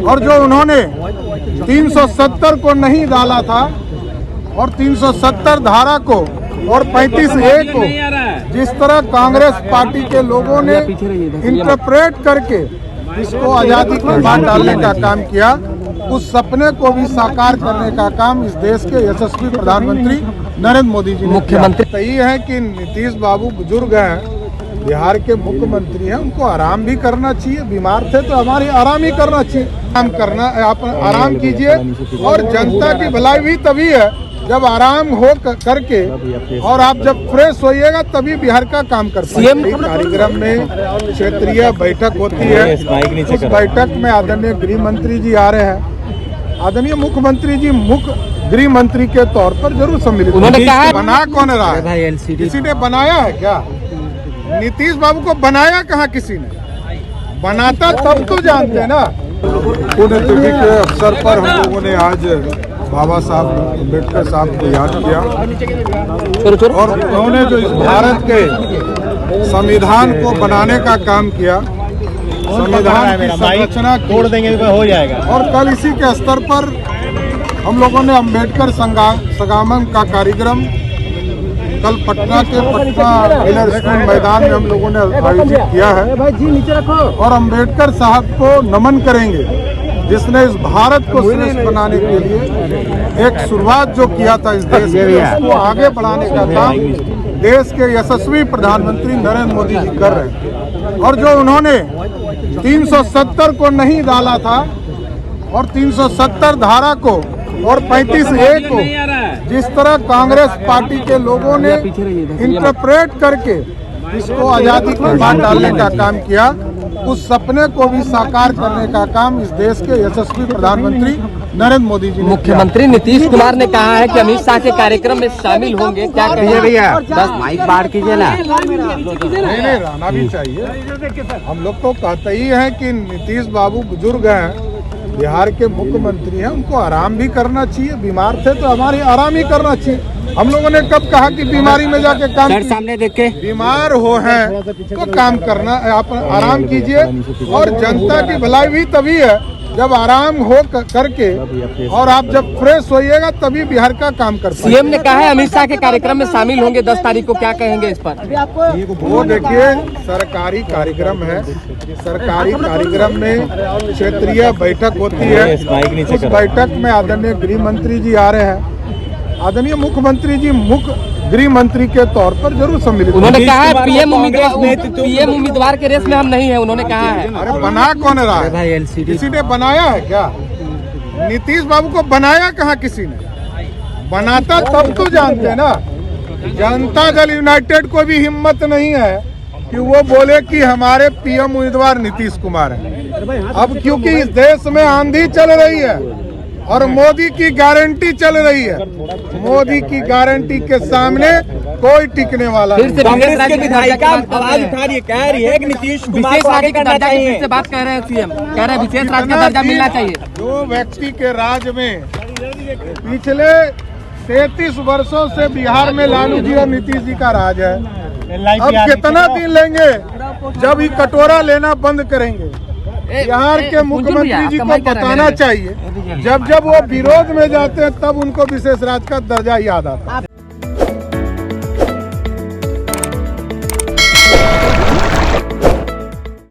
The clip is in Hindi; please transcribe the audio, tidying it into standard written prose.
और जो उन्होंने 370 को नहीं डाला था और 370 धारा को और 35A को जिस तरह कांग्रेस पार्टी के लोगों ने इंटरप्रेट करके इसको आजादी के बाद डालने का काम किया, उस सपने को भी साकार करने का काम इस देश के यशस्वी प्रधानमंत्री नरेंद्र मोदी जी ने मुख्यमंत्री सही है कि नीतीश बाबू बुजुर्ग हैं, बिहार के मुख्यमंत्री हैं, उनको आराम भी करना चाहिए। बीमार थे तो हमारे आराम ही करना चाहिए। काम करना, आप आराम कीजिए और जनता की भलाई भी तभी है जब आराम हो करके और आप जब फ्रेश होइएगा तभी बिहार का काम कर पाएंगे। कार्यक्रम में क्षेत्रीय बैठक होती है, उस बैठक में आदरणीय गृह मंत्री जी आ रहे हैं। आदरणीय मुख्यमंत्री जी मुख्य गृह मंत्री के तौर पर जरूर सम्मिलित। उन्होंने कहा बना कौन रहा है? किसी ने बनाया है क्या? नीतीश बाबू को बनाया कहाँ किसी ने? बनाता तब तो जानते ना। पुण्यतिथि के अवसर पर हम लोगों ने आज बाबा साहब अम्बेडकर साहब को याद किया और उन्होंने जो इस भारत के संविधान को बनाने का काम किया, संविधान की संरचना तोड़ देंगे तो हो जाएगा। और कल इसी के स्तर पर हम लोगों ने अम्बेडकर संगमम का कार्यक्रम कल पटना के मिलर स्कूल मैदान में हम लोगों ने आयोजित किया है और अम्बेडकर साहब को नमन करेंगे जिसने इस भारत को श्रेष्ठ बनाने के लिए एक शुरुआत जो किया था इस देश में, उसको आगे बढ़ाने का काम देश के यशस्वी प्रधानमंत्री नरेंद्र मोदी जी कर रहे हैं। और जो उन्होंने 370 को नहीं डाला था और 370 धारा को और 35A को जिस तरह कांग्रेस पार्टी के लोगों ने इंटरप्रेट करके इसको आजादी के बाद डालने का काम किया, उस सपने को भी साकार करने का काम इस देश के यशस्वी प्रधानमंत्री नरेंद्र मोदी जी ने मुख्यमंत्री नीतीश कुमार ने कहा है कि अमित शाह के कार्यक्रम में शामिल होंगे। क्या कहिए भैया? 10 माइक बाढ़ कीजिए ना। नहीं रहना भी चाहिए। हम लोग तो कहते ही हैं कि नीतीश बाबू बुजुर्ग हैं, बिहार के मुख्यमंत्री हैं, उनको आराम भी करना चाहिए। बीमार थे तो हमारे आराम ही करना चाहिए। हम लोगों ने कब कहा कि बीमारी में जाके काम सामने देख के बीमार हो हैं तो काम करना, आप आराम कीजिए और जनता की भलाई भी तभी है जब आराम हो करके और आप जब फ्रेश होइएगा तभी बिहार का काम कर पाएंगे। सीएम ने कहा है अमित शाह के कार्यक्रम में शामिल होंगे 10 तारीख को, क्या कहेंगे इस पर? वो देखिए, सरकारी कार्यक्रम है, सरकारी कार्यक्रम में क्षेत्रीय बैठक होती है, उस बैठक में आदरणीय गृह मंत्री जी आ रहे हैं। आदरणीय मुख्यमंत्री जी मुख्य गृह मंत्री के तौर पर जरूर सम्मिलित। उन्होंने कहा है पीएम उम्मीदवार के रेस में हम नहीं है, उन्होंने कहा है। अरे बना कौन रहा है? किसी ने बनाया है क्या? नीतीश बाबू को बनाया कहाँ किसी ने? बनाता तब तो जानते ना। जनता दल यूनाइटेड को भी हिम्मत नहीं है कि वो बोले कि हमारे पीएम उम्मीदवार नीतीश कुमार हैं। अब क्योंकि इस देश में आंधी चल रही है और मोदी की गारंटी चल रही है, मोदी की गारंटी के सामने कोई टिकने वाला नहीं। कांग्रेस के विधायिका आवाज उठा रही है, कह रही है कि नीतीश कुमार को आगे का दर्जा की फिर से बात कर रहे हैं। सीएम कह रहे हैं विशेष राज्य का दर्जा मिलना चाहिए। जो व्यक्ति के राज में पिछले 33 वर्षों से बिहार में लालू जी और नीतीश जी का राज है, अब कितना दिन लेंगे जब ये कटोरा लेना बंद करेंगे? बिहार के मुख्यमंत्री जी को बताना चाहिए, जब जब वो विरोध में जाते हैं तब उनको विशेष राज्य का दर्जा याद आता है।